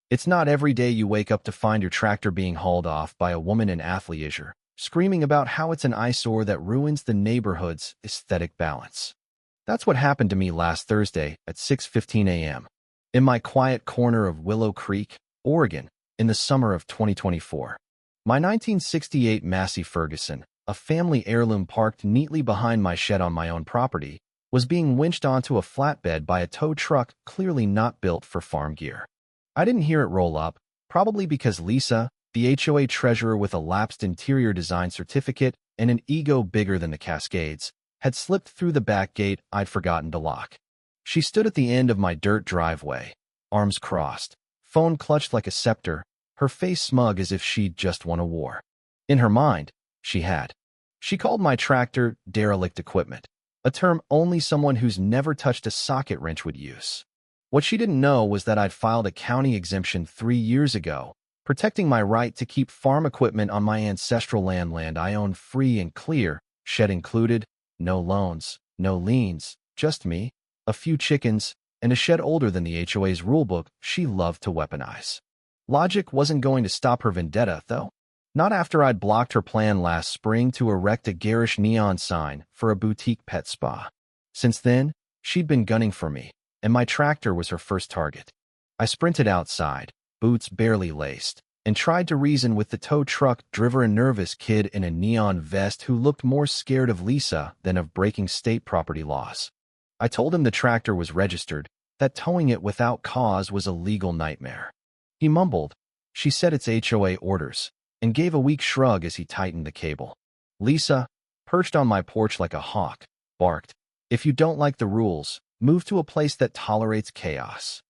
It's not every day you wake up to find your tractor being hauled off by a woman in athleisure, screaming about how it's an eyesore that ruins the neighborhood's aesthetic balance. That's what happened to me last Thursday at 6:15 a.m. in my quiet corner of Willow Creek, Oregon, in the summer of 2024. My 1968 Massey Ferguson, a family heirloom parked neatly behind my shed on my own property, was being winched onto a flatbed by a tow truck clearly not built for farm gear. I didn't hear it roll up, probably because Lisa, the HOA treasurer with a lapsed interior design certificate and an ego bigger than the Cascades, had slipped through the back gate I'd forgotten to lock. She stood at the end of my dirt driveway, arms crossed, phone clutched like a scepter, her face smug as if she'd just won a war. In her mind, she had. She called my tractor derelict equipment, a term only someone who's never touched a socket wrench would use. What she didn't know was that I'd filed a county exemption 3 years ago, protecting my right to keep farm equipment on my ancestral land I own free and clear, shed included, no loans, no liens, just me, a few chickens, and a shed older than the HOA's rulebook she loved to weaponize. Logic wasn't going to stop her vendetta, though. Not after I'd blocked her plan last spring to erect a garish neon sign for a boutique pet spa. Since then, she'd been gunning for me, and my tractor was her first target. I sprinted outside, boots barely laced, and tried to reason with the tow truck driver, a nervous kid in a neon vest who looked more scared of Lisa than of breaking state property laws. I told him the tractor was registered, that towing it without cause was a legal nightmare. He mumbled, "She said it's HOA orders," and gave a weak shrug as he tightened the cable. Lisa, perched on my porch like a hawk, barked, "If you don't like the rules, move to a place that tolerates chaos."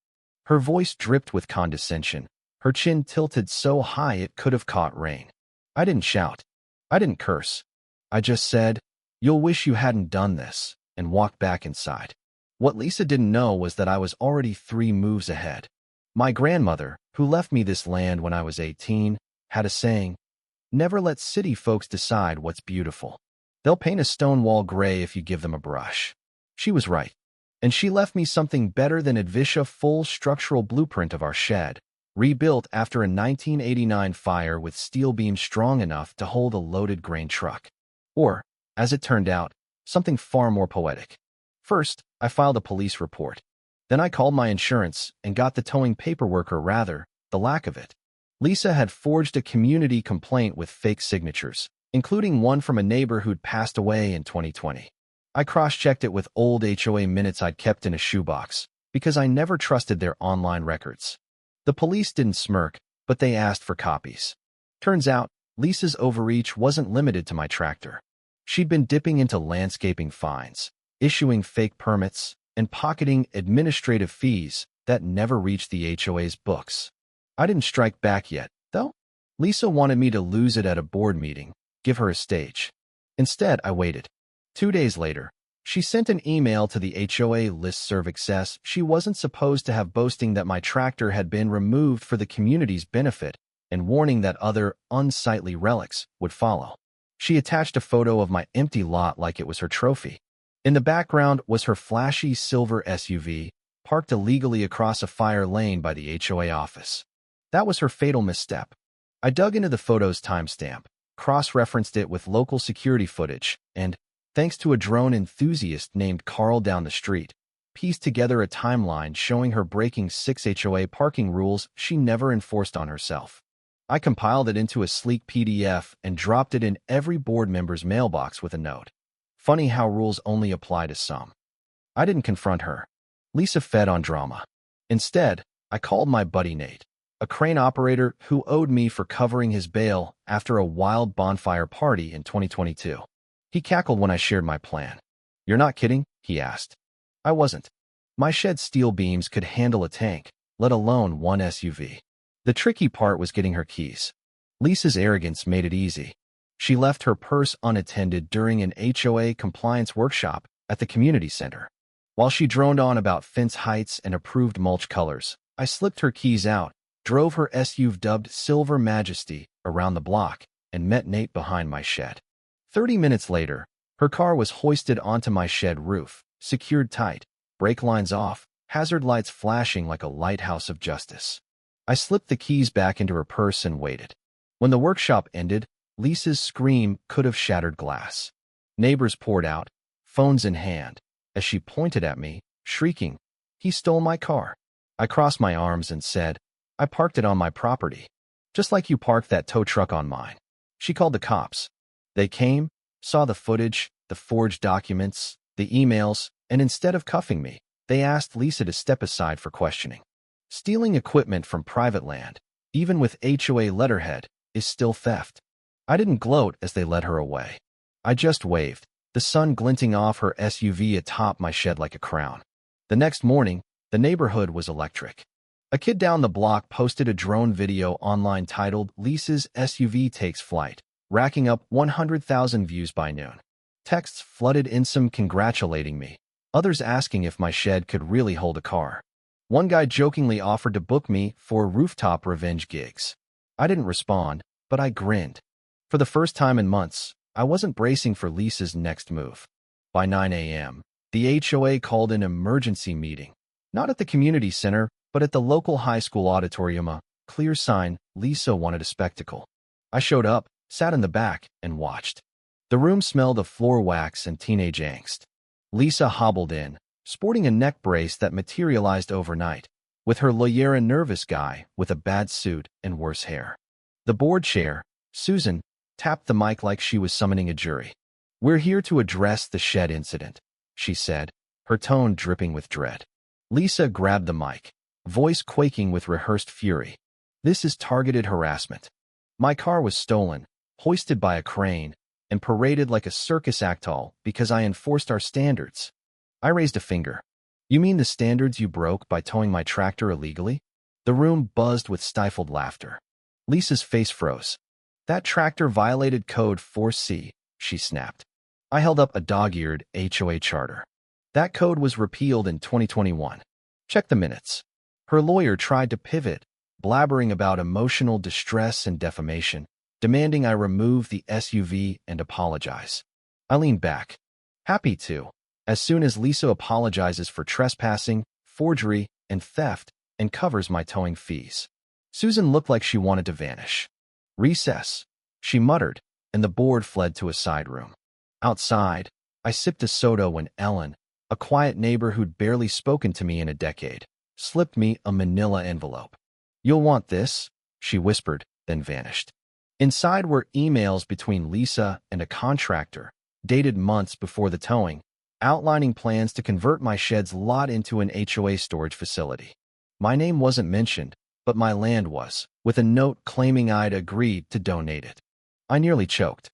Her voice dripped with condescension, her chin tilted so high it could have caught rain. I didn't shout. I didn't curse. I just said, "You'll wish you hadn't done this," and walked back inside. What Lisa didn't know was that I was already 3 moves ahead. My grandmother, who left me this land when I was 18, had a saying, "Never let city folks decide what's beautiful. They'll paint a stone wall gray if you give them a brush." She was right. And she left me something better than Advisha full structural blueprint of our shed, rebuilt after a 1989 fire with steel beams strong enough to hold a loaded grain truck. Or, as it turned out, something far more poetic. First, I filed a police report. Then I called my insurance and got the towing paperwork, or rather, the lack of it. Lisa had forged a community complaint with fake signatures, including one from a neighbor who'd passed away in 2020. I cross-checked it with old HOA minutes I'd kept in a shoebox, because I never trusted their online records. The police didn't smirk, but they asked for copies. Turns out, Lisa's overreach wasn't limited to my tractor. She'd been dipping into landscaping fines, issuing fake permits, and pocketing administrative fees that never reached the HOA's books. I didn't strike back yet, though. Lisa wanted me to lose it at a board meeting, give her a stage. Instead, I waited. 2 days later, she sent an email to the HOA listserv excess she wasn't supposed to have, boasting that my tractor had been removed for the community's benefit and warning that other unsightly relics would follow. She attached a photo of my empty lot like it was her trophy. In the background was her flashy silver SUV, parked illegally across a fire lane by the HOA office. That was her fatal misstep. I dug into the photo's timestamp, cross-referenced it with local security footage, and, thanks to a drone enthusiast named Carl down the street, pieced together a timeline showing her breaking 6 HOA parking rules she never enforced on herself. I compiled it into a sleek PDF and dropped it in every board member's mailbox with a note. Funny how rules only apply to some. I didn't confront her. Lisa fed on drama. Instead, I called my buddy Nate, a crane operator who owed me for covering his bail after a wild bonfire party in 2022. He cackled when I shared my plan. "You're not kidding?" he asked. I wasn't. My shed's steel beams could handle a tank, let alone one SUV. The tricky part was getting her keys. Lisa's arrogance made it easy. She left her purse unattended during an HOA compliance workshop at the community center. While she droned on about fence heights and approved mulch colors, I slipped her keys out, drove her SUV dubbed Silver Majesty around the block, and met Nate behind my shed. 30 minutes later, her car was hoisted onto my shed roof, secured tight, brake lines off, hazard lights flashing like a lighthouse of justice. I slipped the keys back into her purse and waited. When the workshop ended, Lisa's scream could have shattered glass. Neighbors poured out, phones in hand, as she pointed at me, shrieking, "He stole my car." I crossed my arms and said, "I parked it on my property, just like you parked that tow truck on mine." She called the cops. They came, saw the footage, the forged documents, the emails, and instead of cuffing me, they asked Lisa to step aside for questioning. Stealing equipment from private land, even with HOA letterhead, is still theft. I didn't gloat as they led her away. I just waved, the sun glinting off her SUV atop my shed like a crown. The next morning, the neighborhood was electric. A kid down the block posted a drone video online titled "Lisa's SUV Takes Flight," racking up 100,000 views by noon. Texts flooded in, some congratulating me, others asking if my shed could really hold a car. One guy jokingly offered to book me for rooftop revenge gigs. I didn't respond, but I grinned. For the first time in months, I wasn't bracing for Lisa's next move. By 9 a.m., the HOA called an emergency meeting, not at the community center, but at the local high school auditorium, a clear sign Lisa wanted a spectacle. I showed up, sat in the back, and watched. The room smelled of floor wax and teenage angst. Lisa hobbled in, sporting a neck brace that materialized overnight, with her lawyer, a nervous guy with a bad suit and worse hair. The board chair, Susan, tapped the mic like she was summoning a jury. "We're here to address the shed incident," she said, her tone dripping with dread. Lisa grabbed the mic, voice quaking with rehearsed fury. "This is targeted harassment. My car was stolen, hoisted by a crane, and paraded like a circus act all because I enforced our standards." I raised a finger. "You mean the standards you broke by towing my tractor illegally?" The room buzzed with stifled laughter. Lisa's face froze. "That tractor violated Code 4C, she snapped. I held up a dog-eared HOA charter. "That code was repealed in 2021. Check the minutes." Her lawyer tried to pivot, blabbering about emotional distress and defamation, demanding I remove the SUV and apologize. I leaned back, happy to, as soon as Lisa apologizes for trespassing, forgery, and theft, and covers my towing fees. Susan looked like she wanted to vanish. "Recess," she muttered, and the board fled to a side room. Outside, I sipped a soda when Ellen, a quiet neighbor who'd barely spoken to me in a decade, slipped me a manila envelope. "You'll want this," she whispered, then vanished. Inside were emails between Lisa and a contractor, dated months before the towing, outlining plans to convert my shed's lot into an HOA storage facility. My name wasn't mentioned, but my land was, with a note claiming I'd agreed to donate it. I nearly choked.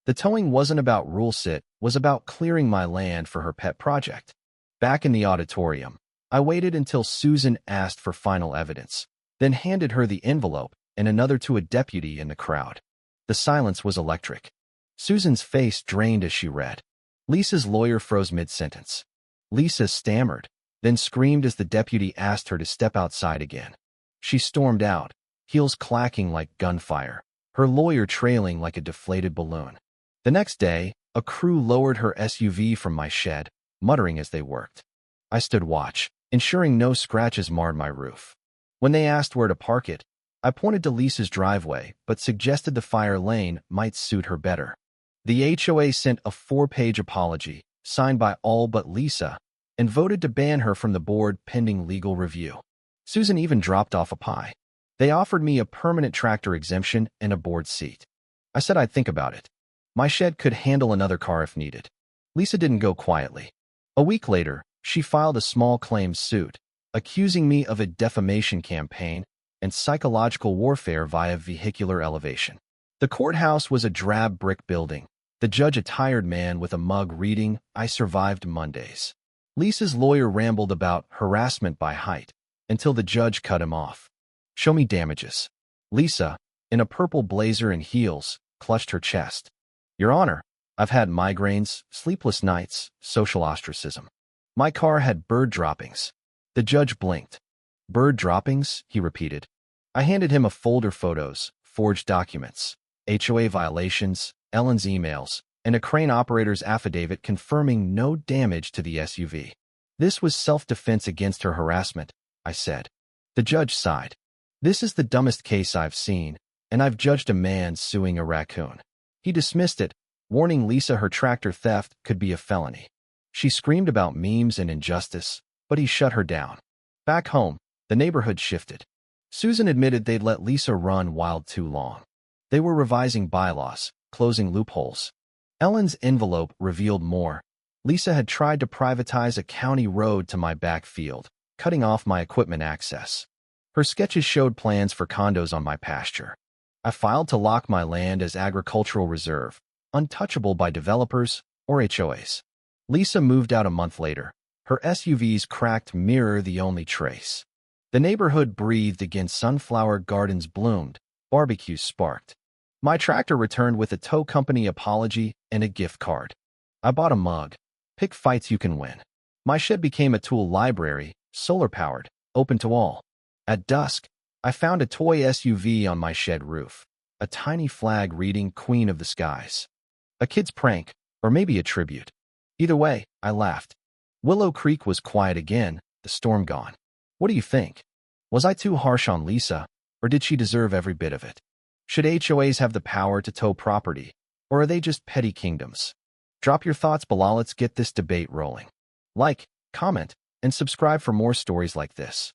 The towing wasn't about rule sit, was about clearing my land for her pet project. Back in the auditorium, I waited until Susan asked for final evidence, then handed her the envelope and another to a deputy in the crowd. The silence was electric. Susan's face drained as she read. Lisa's lawyer froze mid-sentence. Lisa stammered, then screamed as the deputy asked her to step outside again. She stormed out, heels clacking like gunfire, her lawyer trailing like a deflated balloon. The next day, a crew lowered her SUV from my shed, muttering as they worked. I stood watch, ensuring no scratches marred my roof. When they asked where to park it, I pointed to Lisa's driveway, but suggested the fire lane might suit her better. The HOA sent a 4-page apology, signed by all but Lisa, and voted to ban her from the board pending legal review. Susan even dropped off a pie. They offered me a permanent tractor exemption and a board seat. I said I'd think about it. My shed could handle another car if needed. Lisa didn't go quietly. A week later, she filed a small claims suit, accusing me of a defamation campaign and psychological warfare via vehicular elevation. The courthouse was a drab brick building, the judge a tired man with a mug reading, "I survived Mondays." Lisa's lawyer rambled about harassment by height, until the judge cut him off. "Show me damages." Lisa, in a purple blazer and heels, clutched her chest. "Your Honor, I've had migraines, sleepless nights, social ostracism. My car had bird droppings." The judge blinked. "Bird droppings?" he repeated. I handed him a folder, photos, forged documents, HOA violations, Ellen's emails, and a crane operator's affidavit confirming no damage to the SUV. "This was self-defense against her harassment," I said. The judge sighed. This is the dumbest case I've seen, and I've judged a man suing a raccoon. He dismissed it, warning Lisa her tractor theft could be a felony. She screamed about memes and injustice, but he shut her down. Back home, the neighborhood shifted. Susan admitted they'd let Lisa run wild too long. They were revising bylaws, closing loopholes. Ellen's envelope revealed more. Lisa had tried to privatize a county road to my back field, cutting off my equipment access. Her sketches showed plans for condos on my pasture. I filed to lock my land as agricultural reserve, untouchable by developers or HOAs. Lisa moved out a month later. Her SUV's cracked mirror the only trace. The neighborhood breathed again. Sunflower gardens bloomed. Barbecues sparked. My tractor returned with a tow company apology and a gift card. I bought a mug. Pick fights you can win. My shed became a tool library, solar-powered, open to all. At dusk, I found a toy SUV on my shed roof. A tiny flag reading Queen of the Skies. A kid's prank, or maybe a tribute. Either way, I laughed. Willow Creek was quiet again, the storm gone. What do you think? Was I too harsh on Lisa, or did she deserve every bit of it? Should HOAs have the power to tow property, or are they just petty kingdoms? Drop your thoughts below. Let's get this debate rolling. Like, comment, and subscribe for more stories like this.